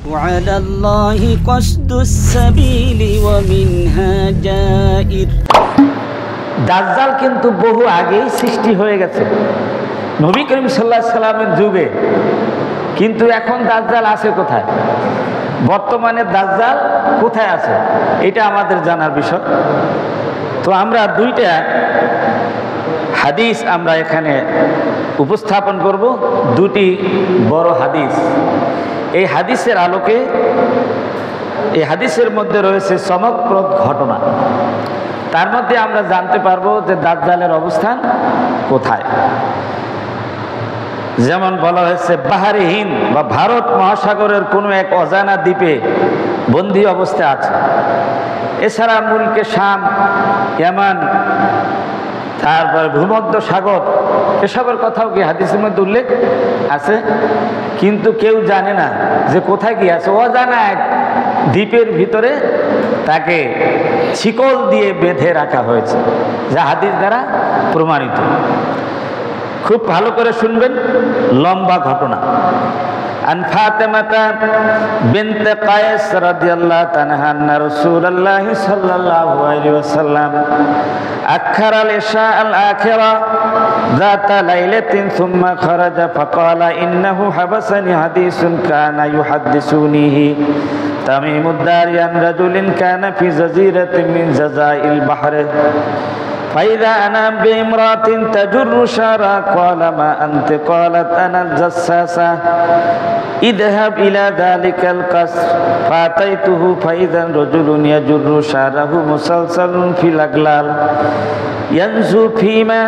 وعلى الله قصد السبيل ومنها جائر। দাজ্জাল কিন্তু বহু আগেই সৃষ্টি হয়ে গেছে নবী করিম সাল্লাল্লাহু আলাইহি সাল্লামের যুগে, কিন্তু এখন দাজ্জাল আছে কোথায়? বর্তমানে দাজ্জাল কোথায় আছে এটা আমাদের জানার বিষয়। তো আমরা দুইটা হাদিস আমরা এখানে উপস্থাপন করব, দুটি বড় হাদিস। এই হাদিসের আলোকে, এই হাদিসের মধ্যে রয়েছে চমকপ্রদ ঘটনা। তার মধ্যে আমরা জানতে পারবো যে দাজ্জালের অবস্থান কোথায়। যেমন বলা হয়েছে বাহারে হিন্দ বা ভারত মহাসাগরের কোনো এক অজানা দ্বীপে বন্দী অবস্থায় আছে। এছাড়া মুলকে শাম, ইয়ামান, তারপর ভূমধ্য সাগর, এসবের কথাও কি হাদিসের মধ্যে উল্লেখ আছে, কিন্তু কেউ জানে না যে কোথায় কি আছে। অজানা এক দ্বীপের ভিতরে তাকে শিকল দিয়ে বেঁধে রাখা হয়েছে, যা হাদিস দ্বারা প্রমাণিত। খুব ভালো করে শুনবেন, লম্বা ঘটনা। عن فاطمة بنت قيس رضي الله عنها أن رسول الله صلى الله عليه وسلم أخر العشاء الآخرة ذات ليلة ثم خرج فقال إنه حبسني حديث كان يحدثنيه تميم الداري عن رجل كان في جزيرة من جزائر البحر فإذا أنا بامرأة تجر شعرها قال ما أنت؟ قالت أنا الجساسة اذهب إلى ذلك القصر فأتيته فإذا رجل يجر شعره مسلسل في الأغلال ينزو فيما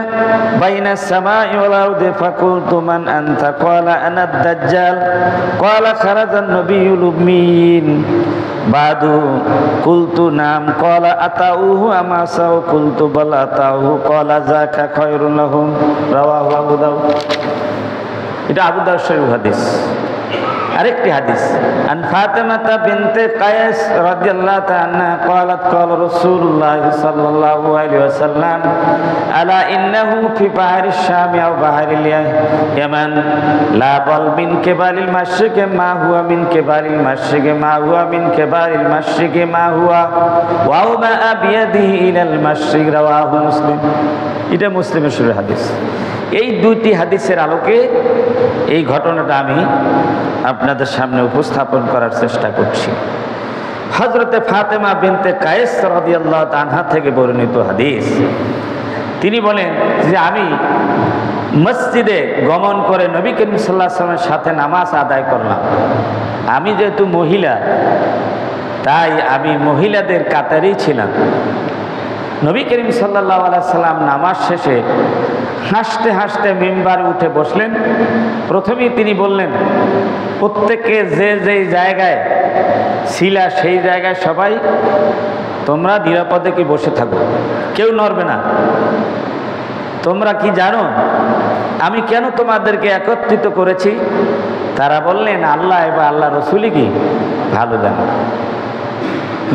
بين السماء والأرض فقلت من أنت؟ قال أنا الدجال قال خرج النبي الأميين بعد قلت نعم قال أطاعوه أم عصوا قلت بل أطاعوه قال ذاك خير لهم رواه أبو داود। এটা আবু দাউদ শরীফ হাদিস। আরেকটি হাদিস আন ফাতিমাতা বিনতে কায়েস রাদিয়াল্লাহু তাআলা আনহা قالت قال رسول الله صلى الله عليه وسلم الا انه في بحر الشام او بحر اليمن لا بل من قبل المشرق ما هو من قبل المشرق ما هو من قبل المشرق ما هو وما بيده الى المشرق رواه مسلم। এটা মুসলিমের শরীফ হাদিস। এই দুইটি হাদিসের আলোকে এই ঘটনাটা আমি আপনাদের সামনে উপস্থাপন করার চেষ্টা করছি। হযরতে ফাতেমা বিনতে কায়েস রাদিয়াল্লাহু আনহা থেকে বর্ণিত হাদিস। তিনি বলেন যে আমি মসজিদে গমন করে নবী করিম সাল্লাল্লাহু আলাইহি ওয়াসাল্লামের সাথে নামাজ আদায় করলাম। আমি যেহেতু মহিলা, তাই আমি মহিলাদের কাতারেই ছিলাম। নবী করিম সাল্লাল্লাহু আলাইহি সাল্লাম নামাজ শেষে হাসতে হাসতে মিম্বারে উঠে বসলেন। প্রথমেই তিনি বললেন, প্রত্যেকে যে যেই জায়গায় ছিলা সেই জায়গায় সবাই তোমরা নিরাপদে কি বসে থাকো, কেউ নড়বে না। তোমরা কি জানো আমি কেন তোমাদেরকে একত্রিত করেছি? তারা বললেন, আল্লাহ এবং আল্লাহ রসুলই কি ভালো জানো।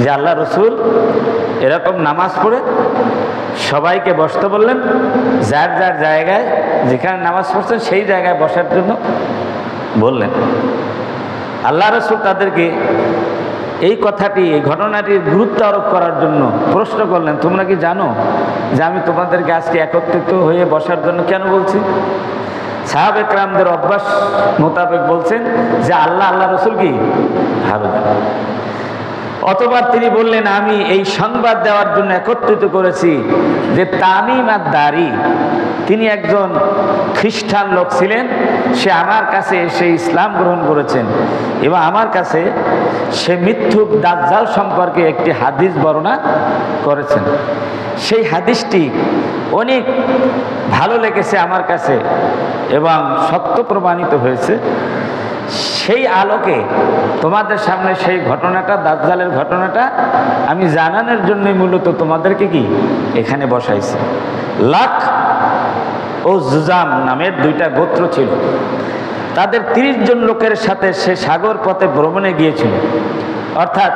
যে আল্লাহ রসুল এরকম নামাজ পড়ে সবাইকে বসতে বললেন, যার যার জায়গায় যেখানে নামাজ পড়ছেন সেই জায়গায় বসার জন্য বললেন। আল্লাহ রসুল তাদেরকে এই কথাটি, এই ঘটনাটির গুরুত্ব আরোপ করার জন্য প্রশ্ন করলেন, তোমরা কি জানো যে আমি তোমাদেরকে আজকে একত্রিত হয়ে বসার জন্য কেন বলছি? সাহাবে কেরামদের অভ্যাস মোতাবেক বলছেন যে আল্লাহ আল্লাহ রসুল কি ভালো জানেন। অতবার তিনি বললেন, আমি এই সংবাদ দেওয়ার জন্য একত্রিত করেছি যে তামিম আদ-দারি, তিনি একজন খ্রিস্টান লোক ছিলেন। সে আমার কাছে এসে ইসলাম গ্রহণ করেছেন এবং আমার কাছে সে মিথ্যুক দাজ্জাল সম্পর্কে একটি হাদিস বর্ণনা করেছেন। সেই হাদিসটি অনেক ভালো লেগেছে আমার কাছে এবং সত্য প্রমাণিত হয়েছে। সেই আলোকে তোমাদের সামনে সেই ঘটনাটা, দাজ্জালের ঘটনাটা আমি জানানোর জন্যই মূলত তোমাদেরকে কি এখানে বসাইছি। লাখ ও জুজাম নামের দুইটা গোত্র ছিল। তাদের 30 জন লোকের সাথে সে সাগর পথে ভ্রমণে গিয়েছিল। অর্থাৎ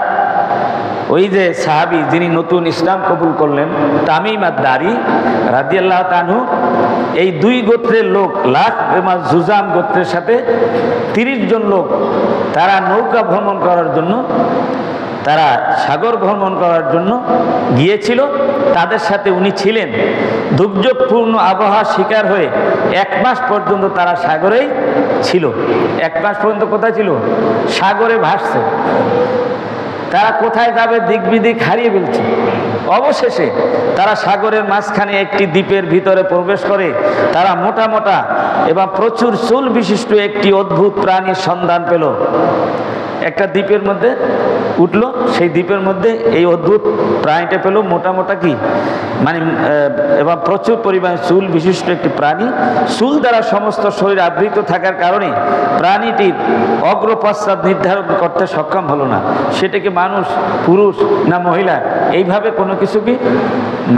ওই যে সাহাবী যিনি নতুন ইসলাম কবুল করলেন, তামিম আদ-দারি রাদিয়াল্লাহু তাআলা, এই দুই গোত্রের লোক লাখ এবং জুজাম গোত্রের সাথে 30 জন লোক তারা নৌকা ভ্রমণ করার জন্য, তারা সাগর ভ্রমণ করার জন্য গিয়েছিল। তাদের সাথে উনি ছিলেন। দুর্যোগপূর্ণ আবহাওয়ার শিকার হয়ে 1 মাস পর্যন্ত তারা সাগরেই ছিল। 1 মাস পর্যন্ত কোথায় ছিল? সাগরে ভাসছে। তারা কোথায় যাবে দিক বিদিক হারিয়ে ফেলছে। অবশেষে তারা সাগরের মাঝখানে একটি দ্বীপের ভিতরে প্রবেশ করে তারা মোটা মোটা এবং প্রচুর চুল বিশিষ্ট একটি অদ্ভুত প্রাণীর সন্ধান পেল। একটা দ্বীপের মধ্যে উঠলো, সেই দ্বীপের মধ্যে এই অদ্ভুত প্রাণীটা পেল, মোটা মোটা কি মানে এবং প্রচুর পরিমাণে চুল বিশিষ্ট একটি প্রাণী। চুল দ্বারা সমস্ত শরীর আবৃত থাকার কারণে প্রাণীটির অগ্রপশ্চাৎ নির্ধারণ করতে সক্ষম হলো না। সেটাকে মানুষ, পুরুষ না মহিলা, এইভাবে কোনো কিছু কি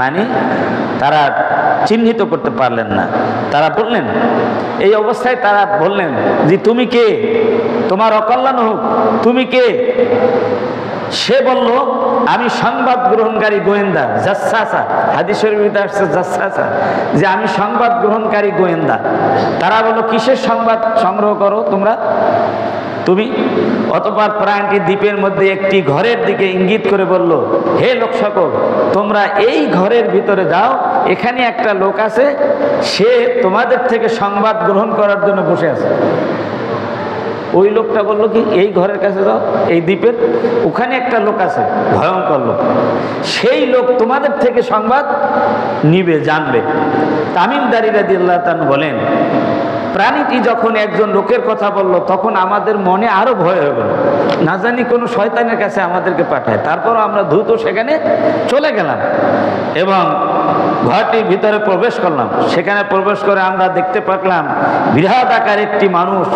মানে তারা চিহ্নিত করতে পারলেন না। তারা বললেন, এই অবস্থায় তারা বললেন যে তুমি কে, তোমার অকল্যাণ হোক, তুমি কে? সে বলল, আমি সংবাদ গ্রহণকারী গোয়েন্দা, জাসসাসা। হাদিস শরীফে আসছে জাসসাসা, যে আমি সংবাদ গ্রহণকারী গোয়েন্দা। তারা বলল, কিসের সংবাদ সংগ্রহ করো তোমরা, তুমি? অতঃপর প্রাণটি দ্বীপের মধ্যে একটি ঘরের দিকে ইঙ্গিত করে বলল, হে লোক সকল, তোমরা এই ঘরের ভিতরে যাও, এখানে একটা লোক আছে, সে তোমাদের থেকে সংবাদ গ্রহণ করার জন্য বসে আছে। ওই লোকটা বললো কি, এই ঘরের কাছে যাও, এই দ্বীপের ওখানে একটা লোক আছে, ভয়ঙ্কর লোক, সেই লোক তোমাদের থেকে সংবাদ নিবে, জানবে। তামিম দারি রাদিয়াল্লাহু তাআলা বলেন, প্রাণীটি যখন একজন লোকের কথা বলল, তখন আমাদের মনে আরো ভয় হয়ে গেল, না জানি কোনো শয়তানের কাছে আমাদেরকে পাঠায়। তারপর আমরা দ্রুত সেখানে চলে গেলাম এবং ঘরটির ভিতরে প্রবেশ করলাম। সেখানে প্রবেশ করে আমরা দেখতে পেলাম বৃহৎ আকার একটি মানুষ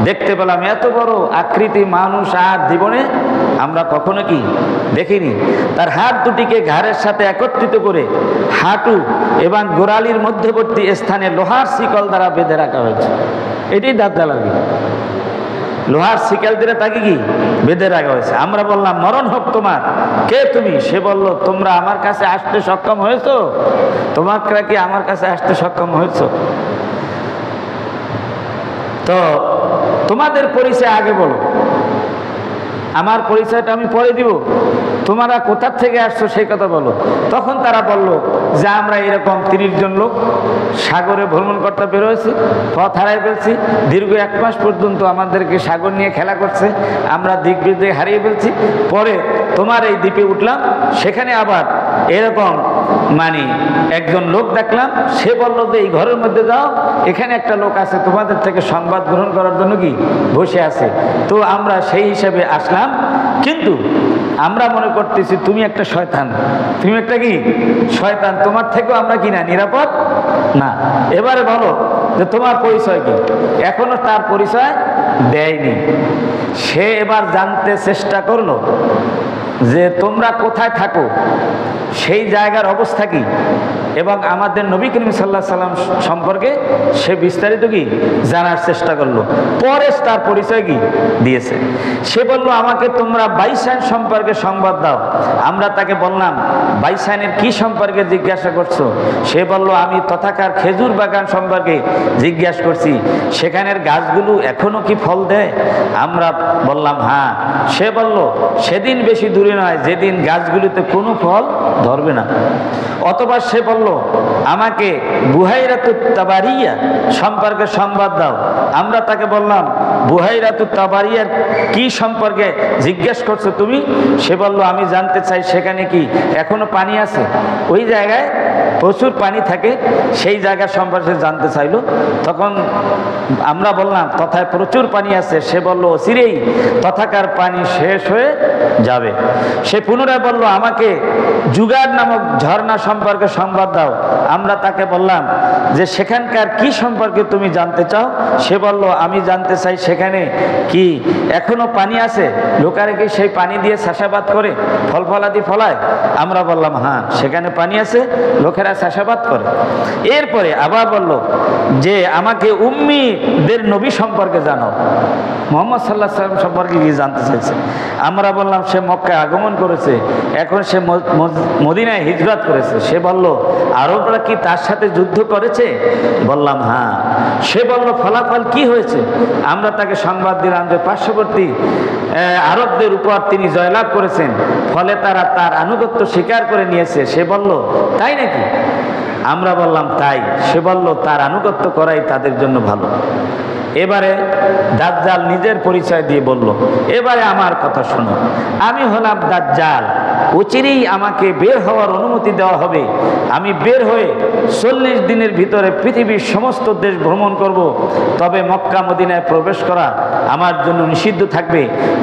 দেখতে পেলাম। এত বড় আকৃতি মানুষ আর জীবনে আমরা কখনো কি দেখিনি। তার হাত দুটিকে ঘাড়ের সাথে একত্রিত করে হাঁটু এবং গোড়ালির মধ্যবর্তী স্থানে লোহার শিকল দ্বারা বেঁধে রাখা হয়েছে। এটাই দাজ্জালাবি, লোহার শিকল দিয়ে তাকে কি বেঁধে রাখা হয়েছে। আমরা বললাম, মরণ হোক তোমার, কে তুমি? সে বলল, তোমরা আমার কাছে আসতে সক্ষম হয়েছো? তোমরা কি আমার কাছে আসতে সক্ষম হয়েছো? তো তোমাদের পরিচয় আগে বলো, আমার পরিচয়টা আমি পরে দিব, তোমরা কোথা থেকে আসছো সেই কথা বলো। তখন তারা বলল যে আমরা এরকম 30 জন লোক সাগরে ভ্রমণ করতে বেরোয়েছি, পথ হারাই ফেলছি, দীর্ঘ 1 মাস পর্যন্ত আমাদেরকে সাগর নিয়ে খেলা করছে, আমরা দিক বিদিক হারিয়ে ফেলছি। পরে তোমার এই দ্বীপে উঠলাম, সেখানে আবার এরকম মানে একজন লোক দেখলাম, সে বলল যে এই ঘরের মধ্যে যাও, এখানে একটা লোক আছে, তোমাদের থেকে সংবাদ গ্রহণ করার জন্য কি বসে আছে। তো আমরা সেই হিসাবে আসলাম, কিন্তু আমরা মনে করতেছি তুমি একটা শয়তান, তুমি একটা কি শয়তান, তোমার থেকেও আমরা কি না নিরাপদ না। এবারে বলো যে তোমার পরিচয় কি? এখনো তার পরিচয় দেয়নি। সে এবার জানতে চেষ্টা করলো যে তোমরা কোথায় থাকো, সেই জায়গার অবস্থা কি, এবং আমাদের নবী করিম সাল্লাল্লাহু আলাইহি সাল্লাম সম্পর্কে সে বিস্তারিত কি জানার চেষ্টা করলো। পরে তার পরিচয় কি দিয়েছে। সে বলল, আমাকে তোমরা বাইসান সম্পর্কে সংবাদ দাও। আমরা তাকে বললাম, বাইসানের কি সম্পর্কে জিজ্ঞাসা করছো? সে বলল, আমি তথাকার খেজুর বাগান সম্পর্কে জিজ্ঞাসা করছি, সেখানের গাছগুলো এখনো কি ফল দেয়? আমরা বললাম হ্যাঁ। সে বলল, সেদিন বেশি দূরে নয় যেদিন গাছগুলিতে কোনো ফল ধরবে না। অথবা সে বলল, আমাকে বুহাইরাতুত তাবারিয়া সম্পর্কে সংবাদ দাও। আমরা তাকে বললাম, বুহাইরাতুত তাবারিয়ার কি সম্পর্কে জিজ্ঞেস করছো তুমি? সে বলল, আমি জানতে চাই সেখানে কি এখনো পানি আছে, ওই জায়গায় প্রচুর পানি থাকে, সেই জায়গা সম্পর্কে জানতে চাইলো। তখন আমরা বললাম, তথায় প্রচুর পানি আছে। সে বলল, অচিরেই তথাকার পানি শেষ হয়ে যাবে। সে পুনরায় বলল, আমাকে জুগার নামক ঝর্ণা সম্পর্কে সংবাদ দাও। আমরা তাকে বললাম যে সেখানকার কি সম্পর্কে তুমি জানতে চাও? সে বলল, আমি জানতে চাই সেখানে কি এখনো পানি আছে, লোকারে কি সেই পানি দিয়ে চাষাবাদ করে ফল ফলাদি ফলায়? আমরা বললাম হ্যাঁ, সেখানে পানি আছে, লোকেরা চাষাবাদ করে। এরপরে আবার বলল যে আমাকে উম্মিদের নবী সম্পর্কে জানাও, মুহাম্মদ সাল্লাল্লাহু আলাইহি ওয়াসাল্লাম সম্পর্কে কি জানতে চাইছে? আমরা বললাম সে মক্কায় আগমন করেছে, এখন সে মদিনায় হিজরত করেছে। সে বলল আরবরা কি তার সাথে যুদ্ধ করেছে? বললাম হ্যাঁ। সে বলল ফলাফল কি হয়েছে? আমরা তাকে সংবাদ দিলাম যে পার্শ্ববর্তী আরবদের উপর তিনি জয়লাভ করেছেন, ফলে তারা তার আনুগত্য স্বীকার করে নিয়েছে। সে বলল তাই নাকি? আমরা বললাম তাই। সে বলল তার আনুগত্য করাই তাদের জন্য ভালো। এবারে দাজ্জাল নিজের পরিচয় দিয়ে বলল, এবারে আমার কথা শোনো, আমি হলাম দাজ্জাল, অচিরেই আমাকে বের হওয়ার অনুমতি দেওয়া হবে। আমি বের হয়ে 40 দিনের ভিতরে পৃথিবীর সমস্ত দেশ ভ্রমণ করব। তবে মক্কা মদিনায় প্রবেশ করা আমার জন্য নিষিদ্ধ থাকবে।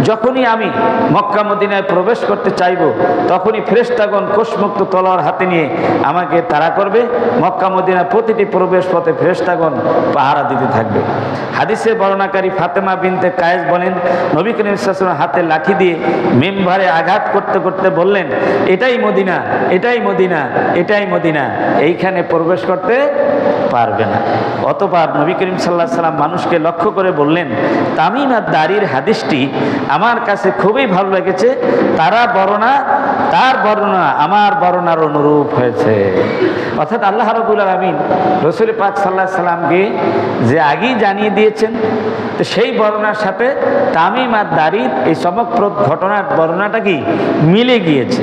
যখনই আমি মক্কা মদিনায় প্রবেশ করতে চাইব, তখনই ফেরেশতাগণ কোষমুক্ত তলোয়ার হাতে নিয়ে আমাকে তাড়া করবে। মক্কা মদিনায় প্রতিটি প্রবেশ পথে ফেরেশতাগণ পাহারা দিতে থাকবে। হাদিসে বর্ণনাকারী ফাতেমা বিনতে কায়েস বলেন, নবী করিম সাল্লাল্লাহু আলাইহি ওয়াসাল্লাম হাতে লাঠি দিয়ে মিম্বারে আঘাত করতে করতে বললেন, এটাই মদিনা, এটাই মদিনা, এটাই মদিনা, এইখানে প্রবেশ করতে পারবে না। অতঃপর নবী করিম সাল্লাল্লাহু আলাইহি ওয়াসাল্লাম মানুষকে লক্ষ্য করে বললেন, তামিম আদ-দারির হাদিসটি আমার কাছে খুবই ভালো লেগেছে। তার বর্ণনা আমার বর্ণনার অনুরূপ হয়েছে। অর্থাৎ আল্লাহ রাব্বুল আলামিন রাসূল পাক সাল্লাল্লাহু আলাইহি ওয়াসাল্লামকে যে আগেই জানিয়ে দিয়েছেন, তো সেই বর্ণনার সাথে তামিম আদ-দারির এই চমকপ্রদ ঘটনার বর্ণনাটা কি মিলে গিয়েছে।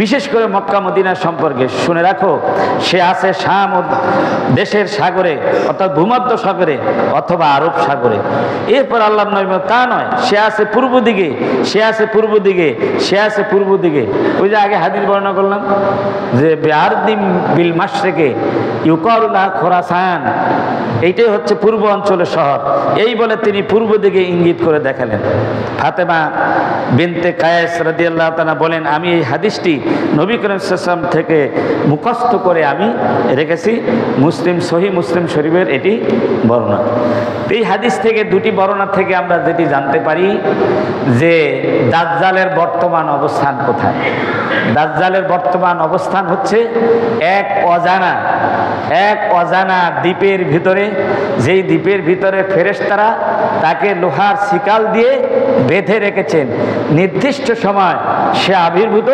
বিশেষ করে মক্কা মদিনা সম্পর্কে শুনে রাখো, সে আছে শাম দেশের সাগরে, অর্থাৎ ভূমধ্য সাগরে অথবা আরব সাগরে। এরপর আল্লাহর নবী তা নয়, সে আছে পূর্ব দিকে, সে আছে পূর্ব দিকে, সে আছে পূর্ব দিকে। ওই যে আগে হাদিস বর্ণনা করলাম যে বিআরদিম বিল মাশরিকে ইউকালুল্লাহ খোরাসান, এইটাই হচ্ছে পূর্ব অঞ্চলের শহর। এই বলে তিনি পূর্ব দিকে ইঙ্গিত করে দেখালেন। ফাতেমা বিনতে কায়েস রাদিয়াল্লাহু তাআলা বলেন, আমি এই হাদিসটি নবী করিম সাল্লাল্লাহু আলাইহি ওয়াসাল্লাম থেকে মুখস্থ করে আমি রেখেছি। সহিহ মুসলিম শরীফের এটি বর্ণনা। এই হাদিস থেকে দুটি বর্ণনা থেকে আমরা যেটি জানতে পারি যে দাজ্জালের বর্তমান অবস্থান কোথায়। দাজ্জালের বর্তমান অবস্থান হচ্ছে এক অজানা দ্বীপের ভিতরে, যেই দ্বীপের ভিতরে ফেরেশতারা তাকে লোহার শিকাল দিয়ে বেঁধে রেখেছেন। নির্দিষ্ট সময় সে আবির্ভূত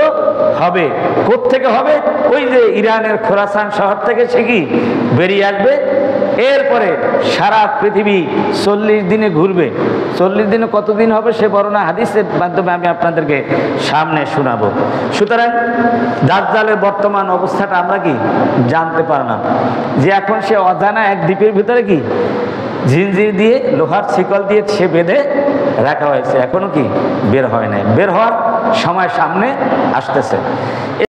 হবে। কোত্থেকে হবে? ওই যে ইরানের খোরাসান শহর থেকে সে কি বেরিয়ে আসবে। এরপরে সারা পৃথিবী 40 দিনে ঘুরবে। 40 দিনে কতদিন হবে সে বর্ণনা হাদিসের মাধ্যমে আমি আপনাদেরকে সামনে শোনাবো। সুতরাং দাজ্জালের বর্তমান অবস্থাটা আমরা কি জানতে পারলাম যে এখন সে অজানা এক দ্বীপের ভিতরে কি জিনজির দিয়ে লোহার শিকল দিয়ে সে বেঁধে রাখা হয়েছে, এখনো কি বের হয় নাই। বের হওয়ার সময় সামনে আসতেছে।